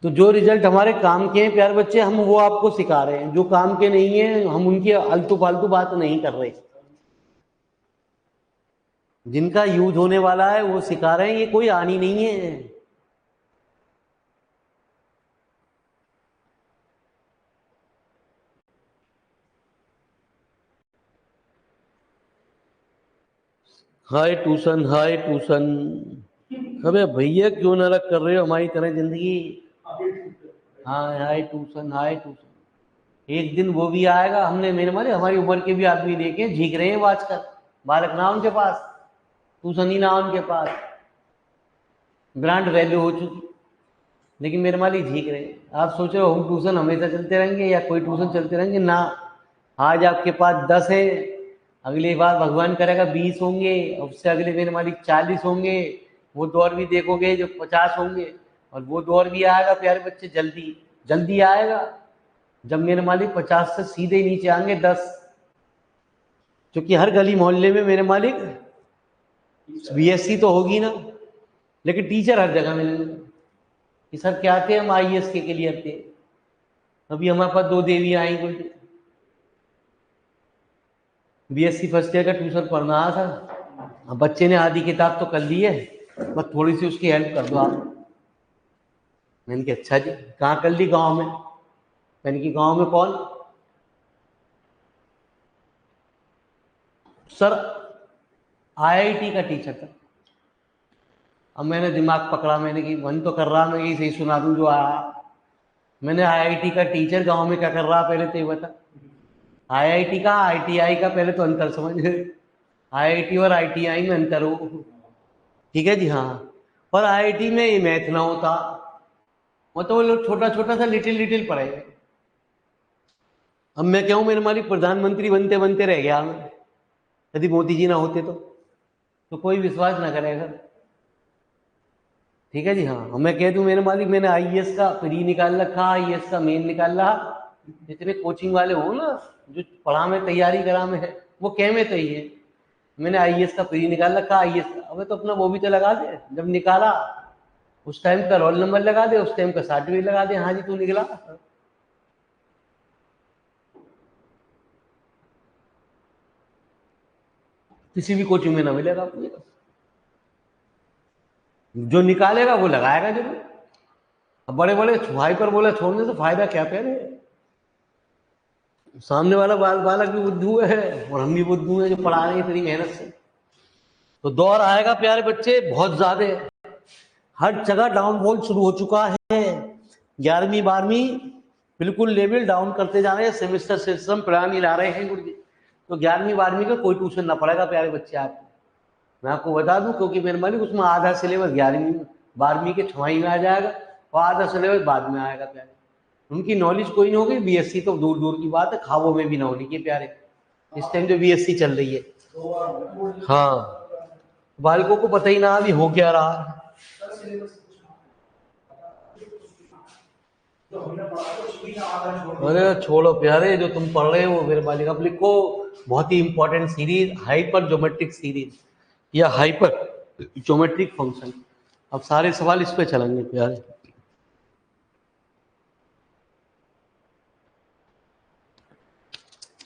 तो जो रिजल्ट हमारे काम के हैं प्यारे बच्चे, हम वो आपको सिखा रहे हैं। जो काम के नहीं है हम उनकी आलतू फालतू बात नहीं कर रहे, जिनका यूज होने वाला है वो सिखा रहे हैं। ये कोई आनी नहीं है। हाय ट्यूशन, हाय ट्यूशन। अबे भैया क्यों नरक कर रहे हो हमारी तरह जिंदगी? हाँ, हाय ट्यूशन, हाय ट्यूशन। एक दिन वो भी आएगा, हमने मेरे मारे हमारी उम्र के भी आदमी देखे झीक रहे हैं आजकल, बालक ना उनके पास, ट्यूशन ही ना उनके पास, ब्रांड वैल्यू हो चुकी, लेकिन मेरे मालिक झीक रहे हैं। आप सोच रहे हो हम ट्यूशन हमेशा चलते रहेंगे या कोई ट्यूशन चलते रहेंगे ना। आज आपके पास 10 है, अगली बार भगवान करेगा 20 होंगे, उससे अगले मेरे मालिक 40 होंगे। वो दौर भी देखोगे जो 50 होंगे, और वो दौर भी आएगा प्यारे बच्चे जल्दी जल्दी आएगा जब मेरे मालिक 50 से सीधे नीचे आएंगे 10। क्योंकि हर गली मोहल्ले में मेरे मालिक बीएससी तो होगी ना, लेकिन टीचर हर जगह मिलेंगे कि सर क्या थे, हम आईएएस के लिए थे। अभी हमारे पास 2 देवी आई कोई बीएससी फर्स्ट ईयर का ट्यूशन पढ़ना आ सर। अब बच्चे ने आधी किताब तो कर ली है, बस थोड़ी सी उसकी हेल्प कर दो आप। मैंने कहा अच्छा जी, कहाँ कर ली? गांव में। मैंने कि गांव में कौन? सर आईआईटी का टीचर था। अब मैंने दिमाग पकड़ा, मैंने कि मन तो कर रहा मैं कि सही सुना दूं जो आया। मैंने आईआईटी का टीचर गांव में क्या कर रहा, पहले तो ये बता। आईआईटी का आईटीआई का पहले तो अंतर समझ। आईआईटी और आईटीआई में अंतर हो, ठीक है जी। हाँ, पर आईआईटी में ये मैथ ना होता, मतलब वो लोग छोटा छोटा सा लिटिल लिटिल पढ़े। अब मैं क्या हूं, मेरे मालिक प्रधानमंत्री बनते बनते रह गया मैं, यदि मोदी जी ना होते तो कोई विश्वास ना करेगा, ठीक है जी। हाँ, मैं कह दूं मेरे मालिक मैंने आईएएस का प्री निकाल रखा, आईएएस का मेन निकाल रहा। जितने कोचिंग वाले हो ना, जो पढ़ा में तैयारी करा में है, वो कह में तो ही है। मैंने आईएएस का प्री निकाल रखा, आईएएस का। अबे तो अपना वो भी तो लगा दे, जब निकाला उस टाइम का रोल नंबर लगा दे, उस टाइम का सर्टिफिकेट लगा दे, हाँ जी तू निकला। किसी भी कोचिंग में ना मिलेगा आपको, जो निकालेगा वो लगाएगा जरूर। अब बड़े बड़े छुहाई पर बोले छोड़ने से फायदा क्या पहले, सामने वाला बालक भी बुद्धू है और हम भी बुद्धू हैं जो पढ़ा रहे हैं इतनी मेहनत से। तो दौर आएगा प्यारे बच्चे बहुत ज्यादा, हर जगह डाउनफॉल शुरू हो चुका है। 11वीं 12वीं बिल्कुल लेवल डाउन करते जा रहे हैं, सेमेस्टर सिस्टम प्रणाली ला रहे हैं गुरु जी। तो 11वीं 12वीं का कोई ट्यूशन ना पड़ेगा प्यारे बच्चे आपको, मैं आपको बता दूं, क्योंकि मेरे मालिक उसमें आधा सिलेबस 11वीं 12वीं के छमाही में आ जाएगा और आधा सिलेबस बाद में आएगा प्यारे। उनकी नॉलेज कोई नहीं होगी, बीएससी तो दूर दूर की बात है, खाबों में भी ना होनी चाहिए प्यारे इस टाइम जो बीएससी चल रही है। हाँ, बालकों को पता ही ना अभी हो क्या रहा। अरे छोड़ो प्यारे, जो तुम पढ़ रहे हो मेरे बालिक, अब लिखो बहुत ही important series, hypergeometric series या हाइपर ज्योमेट्रिक फंक्शन। अब सारे सवाल इस पे चलेंगे प्यारे।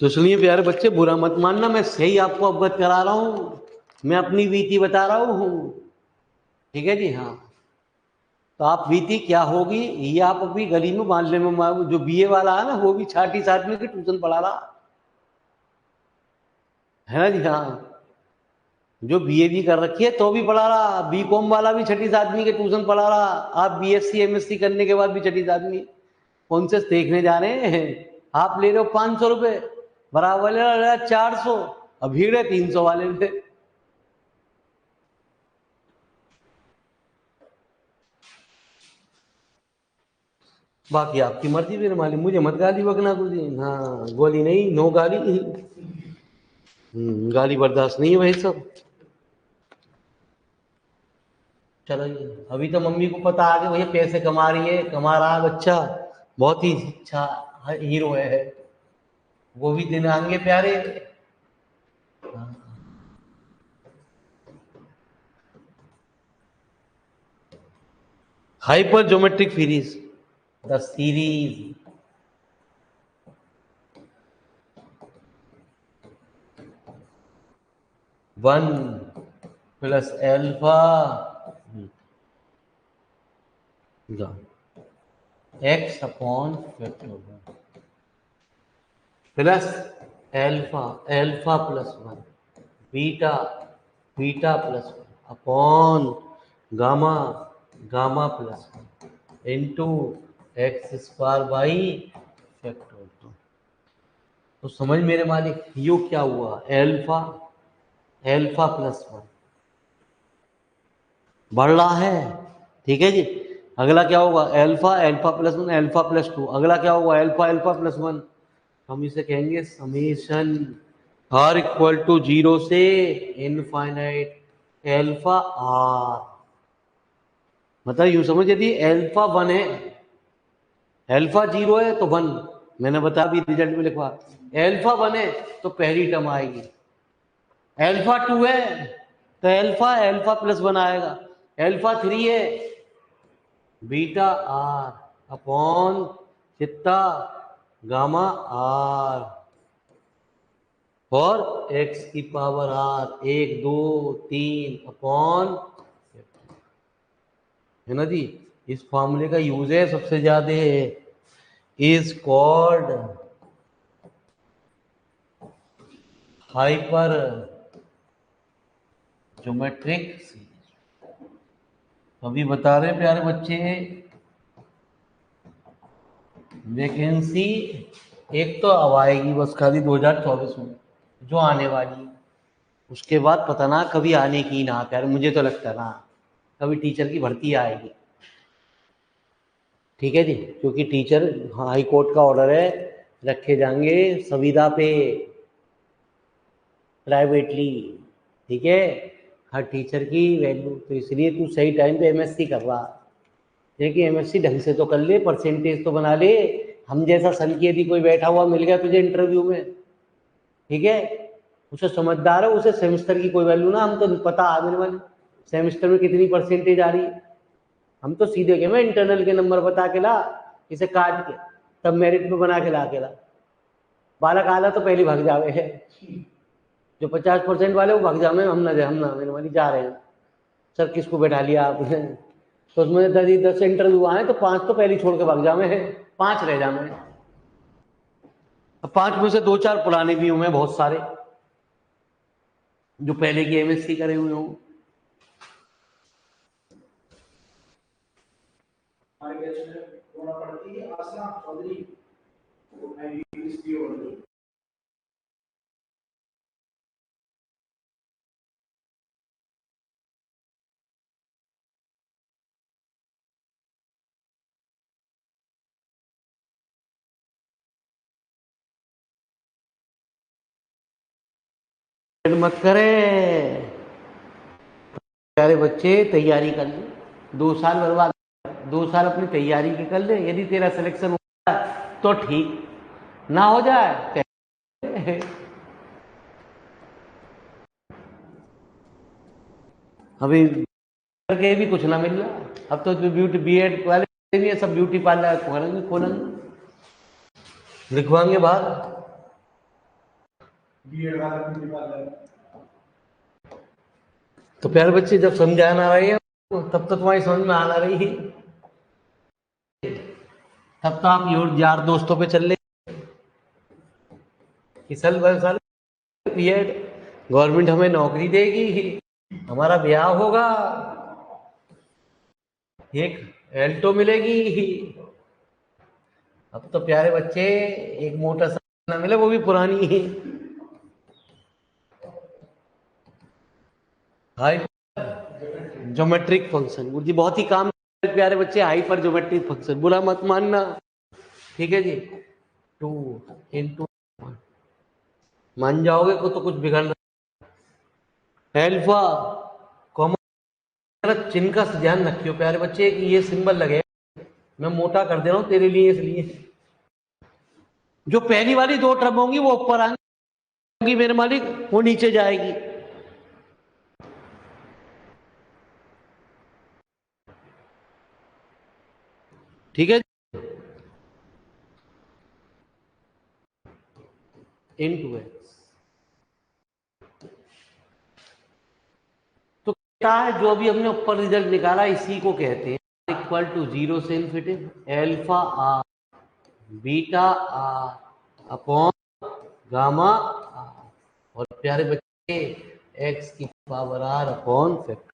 तो इसलिए प्यारे बच्चे बुरा मत मानना, मैं सही आपको अवगत करा रहा हूँ, मैं अपनी बीती बता रहा हूँ, ठीक है जी। हाँ, तो आप बीती क्या होगी ये आप अभी गली में मोहल्ले में, जो बीए वाला है ना वो भी छठी सातवीं की ट्यूशन पढ़ा रहा है ना जी। हाँ, जो बीए भी कर रखी है तो भी पढ़ा रहा, बीकॉम वाला भी छठी सातवीं के ट्यूशन पढ़ा रहा। आप बीएससी एमएससी करने के बाद भी छठी सातवीं कौन से देखने जा रहे हैं। आप ले रहे हो 500 रुपए, बराबर ले रहा है 400, अब भीड़ है 300 वाले पे। बाकी आपकी मर्जी मेरे मालिक, मुझे मत गाली बकना कुछ। हाँ, गोली नहीं, नो गाली। गाली बर्दाश्त नहीं है भाई सब। चलो जी, अभी तो मम्मी को पता आ गया भैया पैसे कमा रही है, कमा रहा है बच्चा, बहुत ही अच्छा हीरो है, वो भी दिन आएंगे प्यारे। Hyper geometric series, the series 1 plus alpha x upon factorial plus alpha alpha plus 1 beta beta plus 1 upon gamma gamma plus 1 into x square by factorial. तो समझ मेरे मालिक यो क्या हुआ, एल्फा एल्फा प्लस 1 बढ़ रहा है, ठीक है जी। अगला क्या होगा, alpha alpha plus 1 alpha plus 2, अगला क्या होगा एल्फा एल्फा प्लस 1, हम इसे कहेंगे समेशन आर इक्वल टू 0 से इनफाइनाइट एल्फा आर। मतलब यूं समझ, यदि एल्फा 1 है, एल्फा 0 है तो 1, मैंने बताया भी रिजल्ट में लिखवा, एल्फा 1 है तो पहली टर्म आएगी, एल्फा 2 है तो एल्फा एल्फा प्लस 1 आएगा, एल्फा 3 है बीटा आर अपॉन कितना गामा आर और एक्स की पावर आर 1 2 3 अपॉन, है ना जी। इस फॉर्मूले का यूज है सबसे ज्यादा, is called hyper geometric series. अभी बता रहे प्यारे बच्चे, वैकेंसी एक तो अब आएगी बस खाली 2024 में जो आने वाली है, उसके बाद पता ना कभी आने की ना प्यारे, मुझे तो लगता है ना कभी टीचर की भर्ती आएगी। ठीक है जी, क्योंकि टीचर हाई कोर्ट का ऑर्डर है, रखे जाएंगे संविदा पे प्राइवेटली। ठीक है, हर टीचर की वैल्यू, तो इसलिए तू सही टाइम पे एमएससी कर रहा है कि एमएससी ढंग से तो कर ले, परसेंटेज तो बना ले। हम जैसा सन की यदि कोई बैठा हुआ मिल गया तुझे इंटरव्यू में, ठीक है, उसे समझदार है, उसे सेमेस्टर की कोई वैल्यू ना, हम तो पता आने वाली सेमेस्टर में कितनी परसेंटेज आ रही है, हम तो सीधे के मैं इंटरनल के नंबर बता के ला, इसे काट के तब मेरिट पे बना के ला के ला। बालक आला तो पहले भाग जावे है, जो 50% वाले वो भाग जावे, हम ना मेरे वाली जा रहे हैं सर किसको बैठा लिया आपने, तो उसमें 10 इंटरव्यू आए तो 5 तो पहले छोड़ के भाग जावे हैं, 5 रह जावे। अब 5 में से 2-4 पुराने भी हुए बहुत सारे जो पहले की एमएससी करे हुए हों। मत करे प्यारे बच्चे, तैयारी कर ले, 2 साल बर्बाद, 2 साल अपनी तैयारी के कर ले, यदि तेरा सिलेक्शन हो जाए तो ठीक, ना हो जाए अभी करके भी कुछ ना मिल रहा। अब तो ब्यूटी बीएड वाले भी सब ब्यूटी पार्लर खोलेंगे, लिखवाएंगे बाहर बीएड वाला ब्यूटी पार्लर। तो प्यारे बच्चे जब समझा ना रही है तब तो तुम्हारी समझ में आना रही है, तब तो आप यार दोस्तों पे चल ले कि साल बीएड गवर्नमेंट हमें नौकरी देगी, हमारा ब्याह होगा, एक एल्टो मिलेगी। अब तो प्यारे बच्चे एक मोटरसाइकिल ना मिले वो भी पुरानी है, हाइपर ज्योमेट्रिक फंक्शन गुरुजी बहुत ही काम प्यारे बच्चे, हाइपर ज्योमेट्रिक फंक्शन बुरा मत मानना, ठीक है जी। 2 into 1 मान जाओगे को तो कुछ बिगड़ रहा। एल्फा कॉमन चिन्ह का ध्यान रखियो प्यारे बच्चे कि ये सिंबल लगे, मैं मोटा कर दे रहा हूं तेरे लिए, इसलिए जो पहली वाली 2 टर्म होंगी वो ऊपर आएंगी मेरे मालिक, वो नीचे जाएगी। ठीक है, into x तो क्या है जो अभी हमने ऊपर रिजल्ट निकाला इसी को कहते हैं इक्वल टू 0 से infinity alpha r beta r upon gamma r, और प्यारे बच्चे x की पावर आर अपॉन फैक्टर।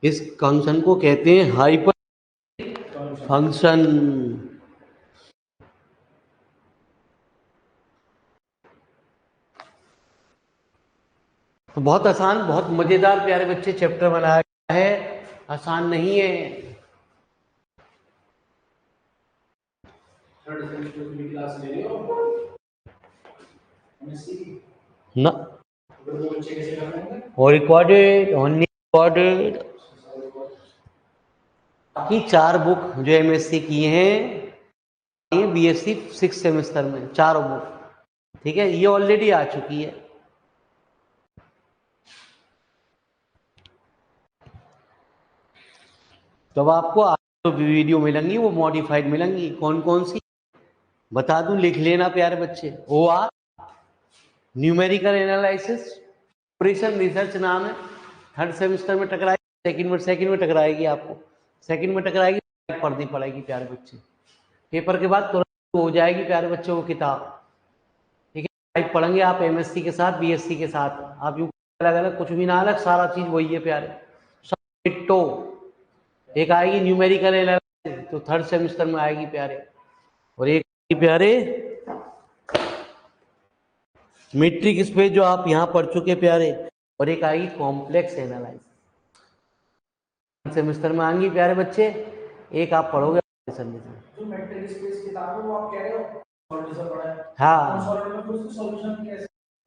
इस फंक्शन को कहते हैं हाइपर फंक्शन। तो बहुत आसान, बहुत मजेदार प्यारे बच्चे चैप्टर बनाया गया है, आसान नहीं है। ना और रिकॉर्डेड ओनली रिकॉर्डेड की 4 बुक जो एमएससी की हैं बीएससी 6 सेमेस्टर में, 4 बुक, ठीक है, ये ऑलरेडी आ चुकी है। तो आपको जो वीडियो मिलेंगी वो मॉडिफाइड मिलेंगी, कौन कौन सी बता दूं, लिख लेना प्यारे बच्चे। OR numerical analysis operation research नाम है, 3rd सेमेस्टर में टकराएगी, सेकंड में टकराएगी, आपको सेकंड में टकराएगी, पढ़नी पड़ेगी प्यारे बच्चे, पेपर के बाद तुरंत हो जाएगी प्यारे बच्चों को किताब। ठीक है, लाइव पढ़ेंगे आप एमएससी के साथ, बीएससी के साथ। आप यूं अलग अलग कुछ भी ना अलग, सारा चीज वही है प्यारे, सब डिट्टो। एक आएगी न्यूमेरिकल एनालिसिस, तो थर्ड सेमेस्टर में आएगी प्यारे। और एक प्यारे मीट्रिक स्पेस जो आप यहाँ पढ़ चुके प्यारे, और एक आएगी कॉम्प्लेक्स एनालिसिस सेमेस्टर में आएंगी प्यारे बच्चे। एक आप पढ़ोगे जो मीट्रिक स्पेस किताब है वो आप कह रहे हो हाँ,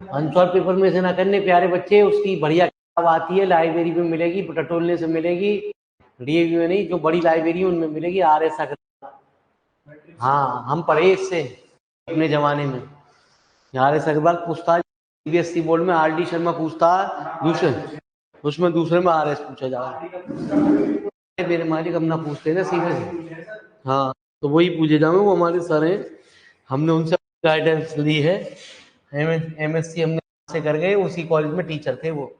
अनसॉल्व पेपर में से ना करने प्यारे बच्चे, उसकी बढ़िया किताब आती है, लाइब्रेरी में मिलेगी, टटोलने से मिलेगी, डीएवी में नहीं, जो बड़ी लाइब्रेरी उनमें मिलेगी। आर एस हाँ, हम पढ़े इससे अपने जमाने में। आर एस अग्रवाल पूछता है सीबीएसई बोर्ड में, आर डी शर्मा पूछता है दूसरे, उसमें दूसरे में आर एस पूछा जाएगा। मेरे मालिक हम ना पूछते ना सीबीएसई, हाँ, तो वही पूछे जाओगे, वो हमारे सर हैं, हमने उनसे गाइडेंस ली है। एमएससी हमने से कर गए, उसी कॉलेज में टीचर थे वो।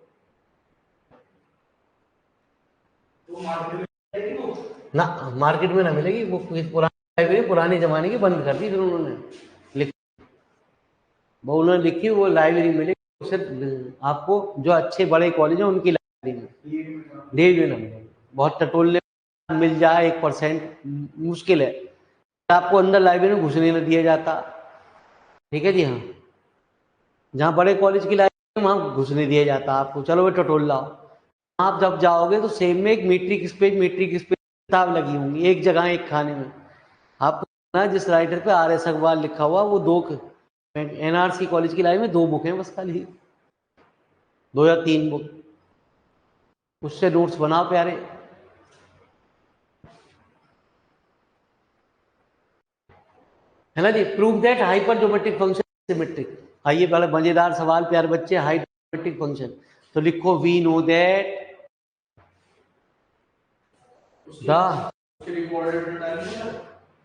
ना मार्केट में ना मिलेगी वो, पुरानी लाइब्रेरी पुराने जमाने की बंद कर दी, फिर उन्होंने वो उन्होंने लिखी, वो लाइब्रेरी मिलेगी सिर्फ आपको जो अच्छे बड़े कॉलेज हैं उनकी लाइब्रेरी में, डीएवी ना मिलेगी। बहुत टटोलने मिल जाए 1% मुश्किल है, आपको अंदर लाइब्रेरी में घुसने नहीं दिया जाता। ठीक है जी, हाँ, जहाँ बड़े कॉलेज की लाइब्रेरी वहाँ घुसने दिया जाता आपको, चलो वो टटोल लाओ। आप जब जाओगे तो सेम में एक मीट्रिक स्पेस किताब लगी होंगी एक जगह, एक खाने में। आपको ना जिस राइटर पे आर एस अग्रवाल लिखा हुआ, वो दो एनआरसी कॉलेज की लाइब्रेरी में 2 बुक हैं बस, खाली 2 या 3 बुक, उससे नोट्स बनाओ प्यारे। है ना जी, prove that hyper geometric function symmetric. आइए पहले मजेदार सवाल प्यारे बच्चे, हाइपर फंक्शन, तो लिखो वी नो दैट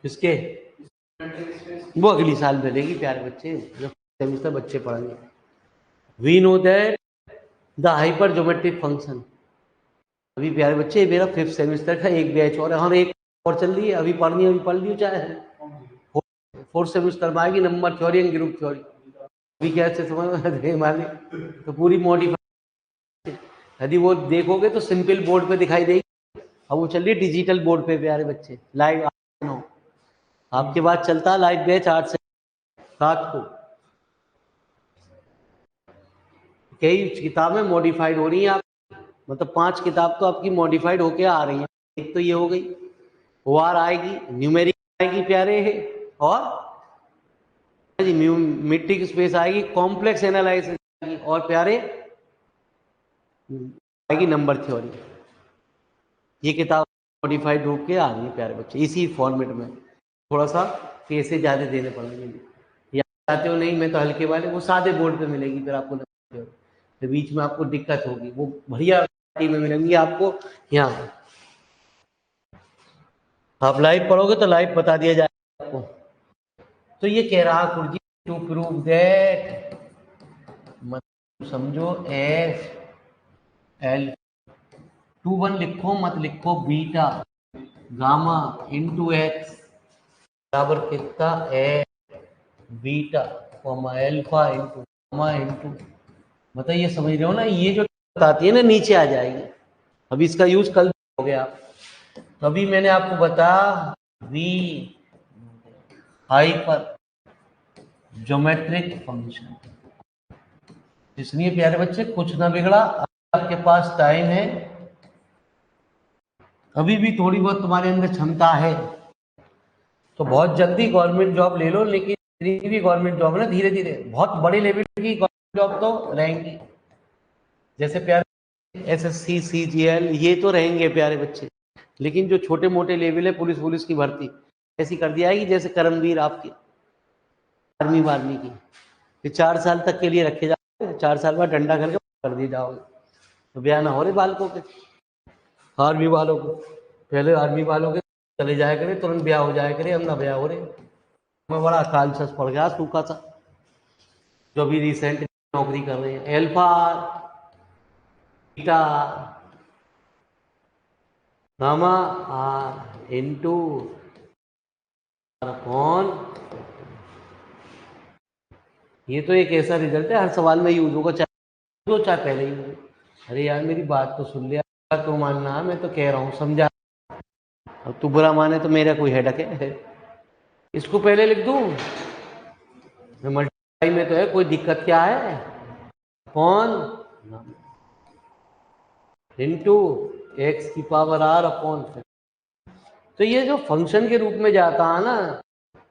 किसके, वो अगली साल मिलेगी प्यारे बच्चे, जब सेमिस्टर बच्चे पढ़ेंगे। वी नो दैट द हाइपर ज्योमेट्रिक फंक्शन। अभी प्यारे बच्चे मेरा 5th सेमिस्टर का एक बैच और, हम एक और चल रही है, अभी पढ़नी है, अभी पढ़ ली चाहे 4th सेमिस्टर में आएगी, number theory and group theory. अभी कैसे समझ मालिक, तो पूरी मॉडिफाई, यदि वो देखोगे तो सिंपल बोर्ड पे दिखाई देगी, अब वो चल रही है डिजिटल बोर्ड पे प्यारे बच्चे, लाइव। आपके बाद चलता है लाइव बैच 8 से 7 को। कई किताबें मॉडिफाइड हो रही हैं, आप मतलब 5 किताब तो आपकी मॉडिफाइड होके आ रही हैं। एक तो ये हो गई, ओआर आएगी, न्यूमेरिक आएगी प्यारे है, और मीट्रिक स्पेस आएगी, कॉम्प्लेक्स एनालिसिस आएगी, और प्यारे आएगी नंबर थ्योरी। ये किताब मॉडिफाइड होके आ रही है प्यारे बच्चे, इसी फॉर्मेट में। थोड़ा सा पैसे ज्यादा देने पड़ेंगे, या चाहते हो नहीं मैं तो हल्के वाले, वो सादे बोर्ड पे मिलेगी फिर आपको, तो बीच में आपको दिक्कत होगी, वो बढ़िया में मिलेंगी आपको। यहाँ आप लाइव पढ़ोगे तो लाइव बता दिया जाएगा आपको। तो ये कह रहा गुरुजी, टू प्रूव दैट, मत समझो एफ एल 2 1 लिखो, मत लिखो बीटा गामा इंटू एक्स बराबर कितना a beta alpha into gamma into, मतलब ये समझ रहे हो ना, ये जो बताती है ना नीचे आ जाएगी। अभी इसका यूज कल हो गया, तो अभी मैंने आपको बताया वी हाइपर ज्योमेट्रिक फंक्शन। इसलिए प्यारे बच्चे कुछ ना बिगड़ा, आपके पास टाइम है, अभी भी थोड़ी बहुत तुम्हारे अंदर क्षमता है, तो बहुत जल्दी गवर्नमेंट जॉब ले लो। लेकिन भी गवर्नमेंट जॉब ना धीरे धीरे, बहुत बड़ी लेवल की गवर्नमेंट जॉब तो रहेंगी, जैसे प्यारे एसएससी सीजीएल, ये तो रहेंगे प्यारे बच्चे। लेकिन जो छोटे मोटे लेवल है, पुलिस पुलिस की भर्ती ऐसी कर दी जाएगी जैसे करमवीर आपकी आर्मी वार्मी की, कि 4 साल तक के लिए रखे जाओगे, 4 साल बाद डंडा करके कर दिए जाओगे। तो ब्याह ना हो रहे बालकों के, आर्मी वालों को, पहले आर्मी वालों के चले जाया करे, तुरंत ब्याह हो जाया करे, हम ना ब्याह हो रहे। मैं बड़ा अकाल सच पड़ गया सूखा सा, जो अभी रिसेंट नौकरी कर रहे हैं, alpha beta gamma r into upon, ये तो एक ऐसा रिजल्ट है हर सवाल में यूज होगा, चाहे दो चाहे पहले यूज हो। अरे यार मेरी बात तो सुन लिया, तो मानना, मैं तो कह रहा हूँ समझा। अब तू बुरा माने तो मेरा कोई हेडक है। इसको पहले लिख दूं, मल्टीप्लाई में तो है, कोई दिक्कत क्या है। अपॉन इंटू एक्स की पावर आर अपॉन। तो ये जो फंक्शन के रूप में जाता है ना,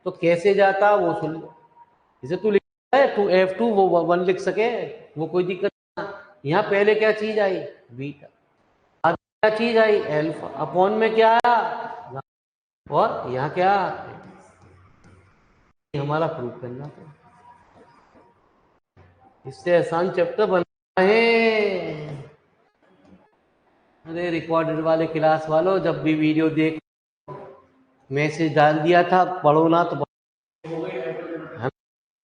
तो कैसे जाता वो सुन लो। जैसे तू लिखता है टू F2 वो 1 लिख सके, वो कोई दिक्कत ना। यहाँ पहले क्या चीज आई, बीटा, बाद क्या चीज आई, एल्फा, अपॉन में क्या आया, और यहाँ क्या, हमारा प्रूफ करना था। इससे आसान चैप्टर बना है। अरे रिकॉर्डेड वाले क्लास वालों, जब भी वीडियो देख, मैसेज डाल दिया था, पढ़ो ना तो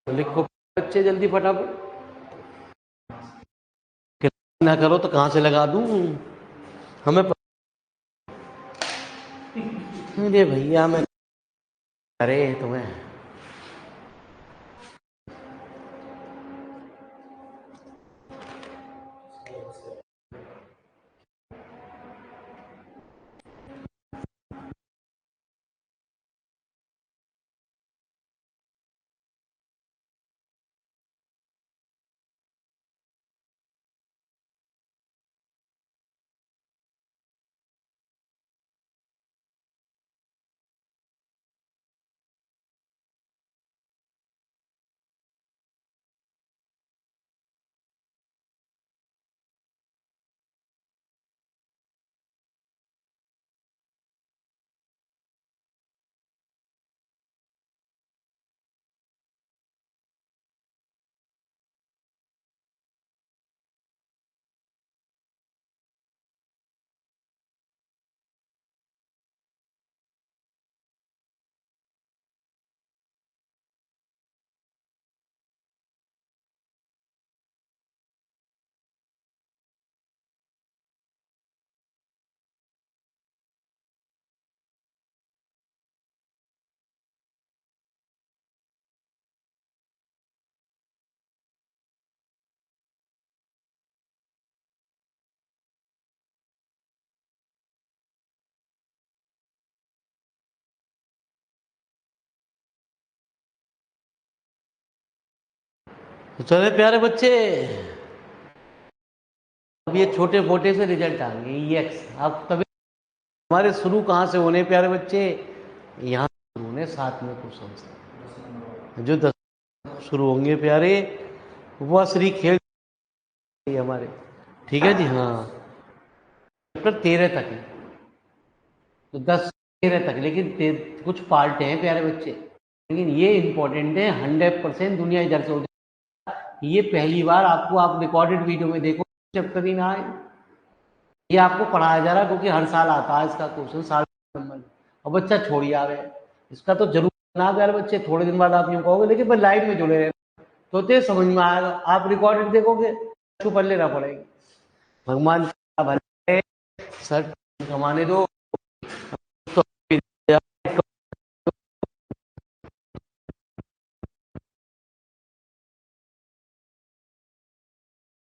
लिखो बच्चे जल्दी फटाफट, ना करो तो कहाँ से लगा दूं हमें। अरे भैया मैं, अरे तुम्हें तो चले प्यारे बच्चे, अब ये छोटे मोटे से रिजल्ट आएंगे ई एक्स। अब तभी हमारे शुरू कहाँ से होने प्यारे बच्चे, यहाँ शुरू होने 7 में क्वेश्चन से, जो 10 शुरू होंगे प्यारे, वो असली खेल हमारे। ठीक है जी, हाँ चैप्टर 13 तक है, तो 10 13 तक, लेकिन कुछ पार्ट हैं प्यारे बच्चे, लेकिन ये इंपॉर्टेंट है। 100% दुनिया इधर से होती, ये पहली बार आपको, आप रिकॉर्डेड वीडियो में देखो चैप्टर ही ना आए, ये आपको पढ़ाया जा रहा है क्योंकि हर साल आता है इसका क्वेश्चन, साल नंबर। और बच्चा छोड़ी आ रहे, इसका तो जरूर ना यार बच्चे, थोड़े दिन बाद आप यूँ कहोगे, लेकिन पर लाइव में जुड़े रहे तो ते समझ में आएगा। आप रिकॉर्डेड देखोगे तो पढ़ लेना पड़ेगा। भगवान भले सर कमाने दो।